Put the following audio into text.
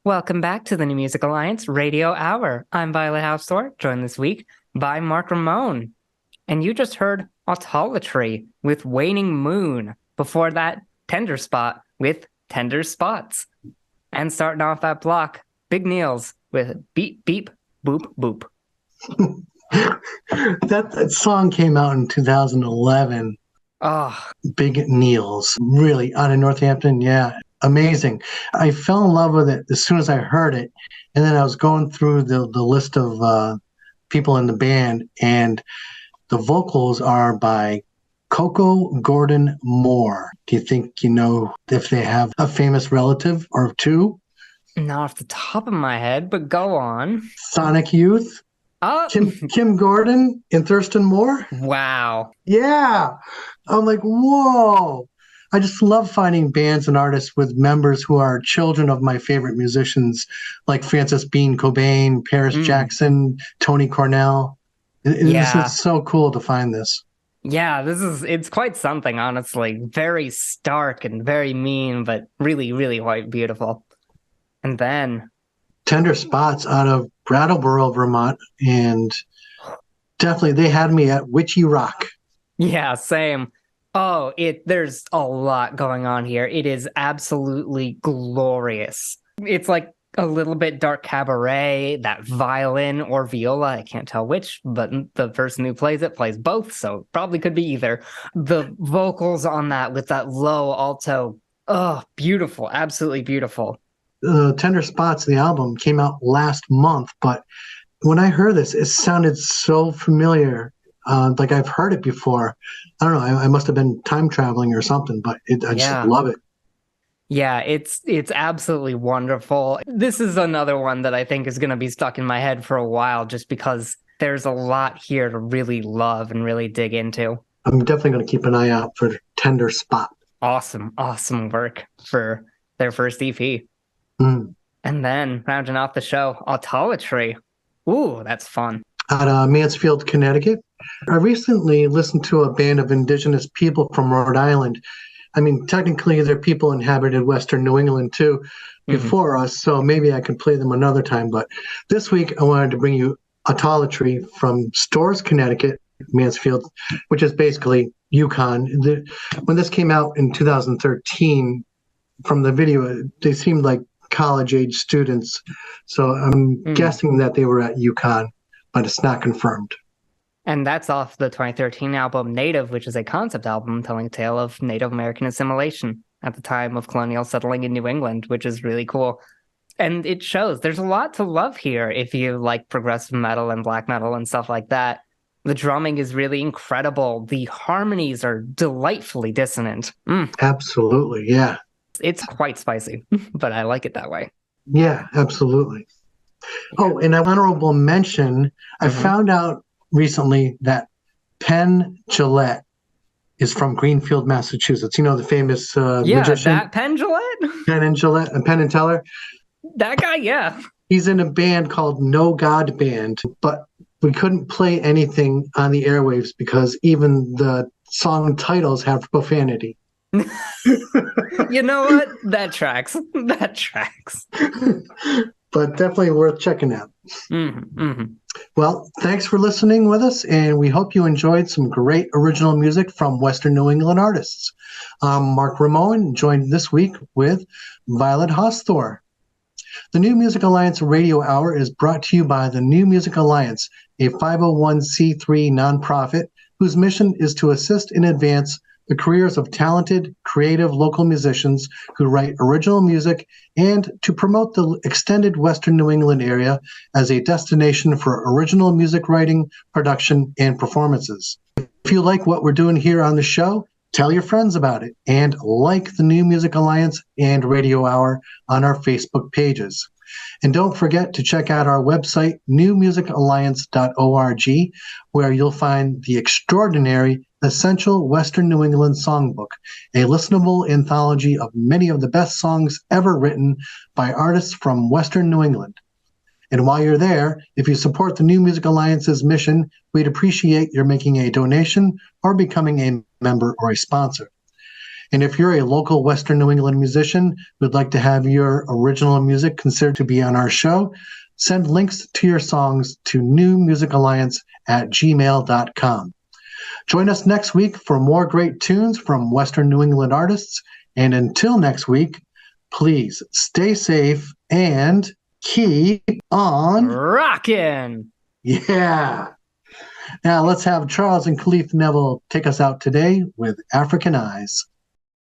Welcome back to the New Music Alliance Radio Hour. I'm Violet Hausthor, joined this week by Mark Ramone. And you just heard Autolatry with Waning Moon. Before that, Tender Spot with Tender Spots. And starting off that block, Big Nils with Beep Beep Boop Boop. that song came out in 2011. Oh, Big Nils, really, out of Northampton. Yeah, amazing. I fell in love with it as soon as I heard it. And then I was going through the list of people in the band, and the vocals are by Coco Gordon Moore. Do you think you know if they have a famous relative or two? not off the top of my head, but go on. Sonic Youth? Oh, Kim Gordon and Thurston Moore? wow. Yeah. I'm like, whoa. I just love finding bands and artists with members who are children of my favorite musicians, like Francis Bean Cobain, Paris Jackson, Tony Cornell. It's so cool to find this. Yeah, it's quite something, honestly. Very stark and very mean, but really, really quite beautiful. And then Tender Spots out of Brattleboro, Vermont, and definitely they had me at Witchy Rock. yeah, same. Oh, there's a lot going on here. It is absolutely glorious. It's like a little bit dark cabaret, that violin or viola, I can't tell which, but the person who plays it plays both, so it probably could be either. The vocals on that with that low alto, oh, beautiful, absolutely beautiful. Tender Spots, the album, came out last month, but when I heard this, it sounded so familiar. Like I've heard it before. I don't know. I must have been time traveling or something, but I just love it. Yeah, it's absolutely wonderful. This is another one that I think is going to be stuck in my head for a while just because there's a lot here to really love and really dig into. I'm definitely going to keep an eye out for Tender Spot. Awesome work for their first EP. Mm. And then, rounding off the show, Autolatry. Ooh, that's fun. Out of Mansfield, Connecticut. I recently listened to a band of indigenous people from Rhode Island. I mean, technically, they're people inhabited Western New England, too, before us, so maybe I can play them another time. But this week, I wanted to bring you Autolatry from Storrs, Connecticut, Mansfield, which is basically Yukon. When this came out in 2013, from the video, they seemed like college-age students. So I'm guessing that they were at Yukon, but it's not confirmed. And that's off the 2013 album Native, which is a concept album telling a tale of Native American assimilation at the time of colonial settling in New England, which is really cool. And it shows there's a lot to love here if you like progressive metal and black metal and stuff like that. The drumming is really incredible. The harmonies are delightfully dissonant. Absolutely, yeah. It's quite spicy, but I like it that way. Yeah, absolutely. Oh, and an honorable mention, I found out recently that Penn Jillette is from Greenfield, Massachusetts. You know, the famous magician? That Penn Jillette? Penn and Teller. That guy, yeah. He's in a band called No God Band, but we couldn't play anything on the airwaves because even the song titles have profanity. You know what? That tracks. That tracks. But definitely worth checking out. Mm-hmm. Well, thanks for listening with us, and we hope you enjoyed some great original music from Western New England artists. I'm Mark Ramone, joined this week with Violet Hausthor. The New Music Alliance Radio Hour is brought to you by the New Music Alliance, a 501c3 nonprofit whose mission is to assist and advance the careers of talented, creative local musicians who write original music and to promote the extended Western New England area as a destination for original music writing, production, and performances. If you like what we're doing here on the show, tell your friends about it and like the New Music Alliance and Radio Hour on our Facebook pages. And don't forget to check out our website, newmusicalliance.org, where you'll find the extraordinary Essential Western New England Songbook, a listenable anthology of many of the best songs ever written by artists from Western New England. And while you're there, if you support the New Music Alliance's mission, we'd appreciate your making a donation or becoming a member or a sponsor. And if you're a local Western New England musician who'd like to have your original music considered to be on our show, send links to your songs to newmusicalliance@gmail.com. Join us next week for more great tunes from Western New England artists. And until next week, please stay safe and keep on rockin'. Yeah. Now let's have Charles and Khalif Neville take us out today with African Eyes.